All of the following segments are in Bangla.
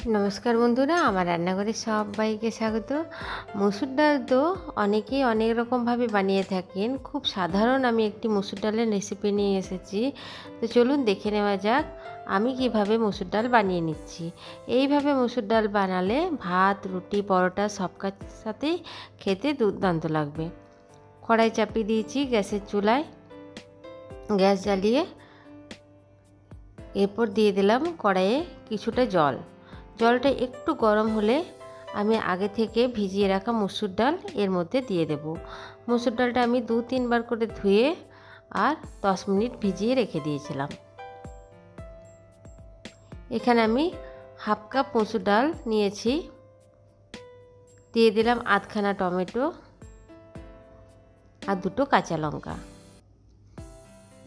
নমস্কার বন্ধুরা, আমার রান্নাঘরে সবাইকে স্বাগত। মসুর ডাল তো অনেকেই অনেক রকমভাবে বানিয়ে থাকেন। খুব সাধারণ আমি একটি মসুর ডালের রেসিপি নিয়ে এসেছি। তো চলুন দেখে নেওয়া যাক আমি কিভাবে মসুর ডাল বানিয়ে নিচ্ছি। এইভাবে মসুর ডাল বানালে ভাত, রুটি, পরোটা সব সাথেই খেতে দুর্দান্ত লাগবে। কড়াই চাপিয়ে দিয়েছি গ্যাসের চুলায়। গ্যাস জ্বালিয়ে এরপর দিয়ে দিলাম কড়াইয়ে কিছুটা জল। জলটা একটু গরম হলে আমি আগে থেকে ভিজিয়ে রাখা মসুর ডাল এর মধ্যে দিয়ে দেব। মসুর ডালটা আমি 2-3 বার করে ধুয়ে আর 10 মিনিট ভিজিয়ে রেখে দিয়েছিলাম। এখানে আমি হাফ কাপ মসুর ডাল নিয়েছি। দিয়ে দিলাম আধখানা টমেটো আর 2টো কাঁচা লঙ্কা।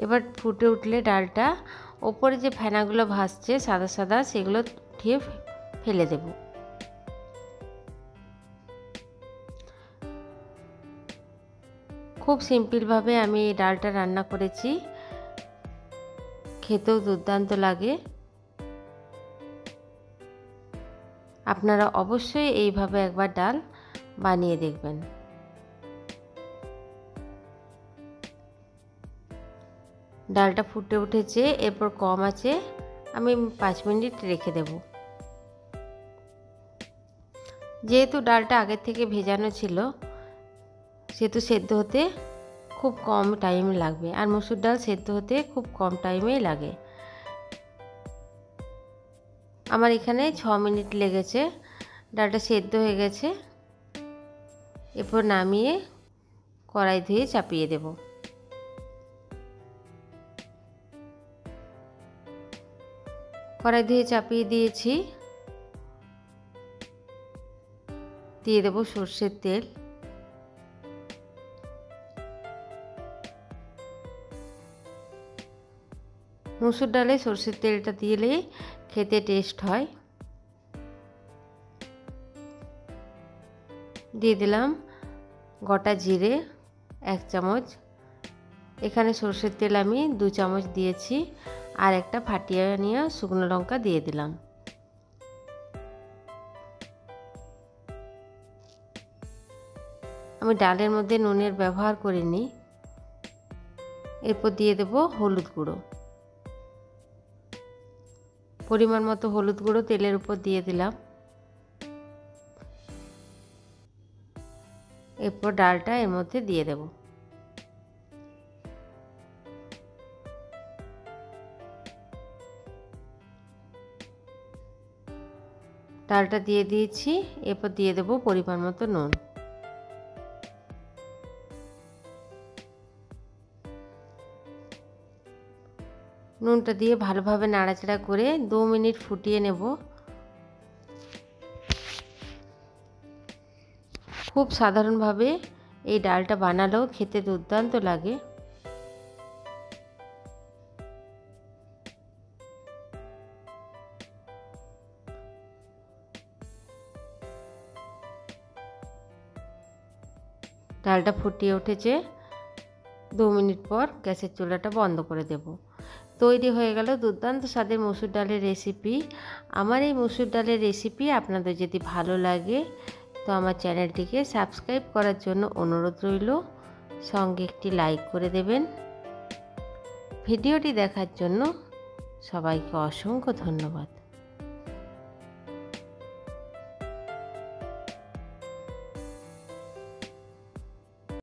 এবার ফুটে উঠলে ডালটা ওপরে যে ফেনাগুলো ভাসছে সাদা সাদা, সেগুলো উঠিয়ে ফেলে দেব। খুব সিম্পলভাবে আমি এই ডালটা রান্না করেছি, খেতেও দুর্দান্ত লাগে। আপনারা অবশ্যই এইভাবে একবার ডাল বানিয়ে দেখবেন। ডালটা ফুটে উঠেছে, এরপর কম আঁচে আমি 5 মিনিট রেখে দেব। যেহেতু ডালটা আগের থেকে ভেজানো ছিল, সেহেতু সেদ্ধ হতে খুব কম টাইম লাগবে, আর মসুর ডাল সেদ্ধ হতে খুব কম টাইমেই লাগে। আমার এখানে 6 মিনিট লেগেছে। ডালটা সেদ্ধ হয়ে গেছে। এরপর নামিয়ে কড়াই ধুয়ে চাপিয়ে দেব। কড়াই ধুয়ে চাপিয়ে দিয়েছি। দিয়ে দেব সর্ষের তেল। মসুর ডালে সর্ষের তেলটা দিলে খেতে টেস্ট হয়। দিয়ে দিলাম গোটা জিরে 1 চামচ। এখানে সর্ষের তেল আমি 2 চামচ দিয়েছি, আর একটা ফাটিয়ে নিয়ে শুকনো লঙ্কা দিয়ে দিলাম। আমি ডালের মধ্যে নুনের ব্যবহার করিনি। এরপর দিয়ে দেব হলুদ গুঁড়ো। পরিমাণ মতো হলুদ গুঁড়ো তেলের উপর দিয়ে দিলাম। এরপর ডালটা এর মধ্যে দিয়ে দেব। ডালটা দিয়ে দিয়েছি। এরপর দিয়ে দেব পরিমাণ মতো নুন। নুনটা দিয়ে ভালোভাবে নাড়াচাড়া করে 2 মিনিট ফুটিয়ে নেব। খুব সাধারণভাবে এই ডালটা বানালেও খেতে দুর্দান্ত লাগে। ডালটা ফুটিয়ে উঠেছে। 2 মিনিট পর গ্যাসের চুলাটা বন্ধ করে দেব। তৈরি হয়ে গেল দুর্দান্ত স্বাদের মসুর ডালের রেসিপি। আমার এই মসুর ডালের রেসিপি আপনাদের যদি ভালো লাগে তো আমার চ্যানেলটিকে সাবস্ক্রাইব করার জন্য অনুরোধ রইল। সঙ্গে একটি লাইক করে দেবেন। ভিডিওটি দেখার জন্য সবাইকে অসংখ্য ধন্যবাদ।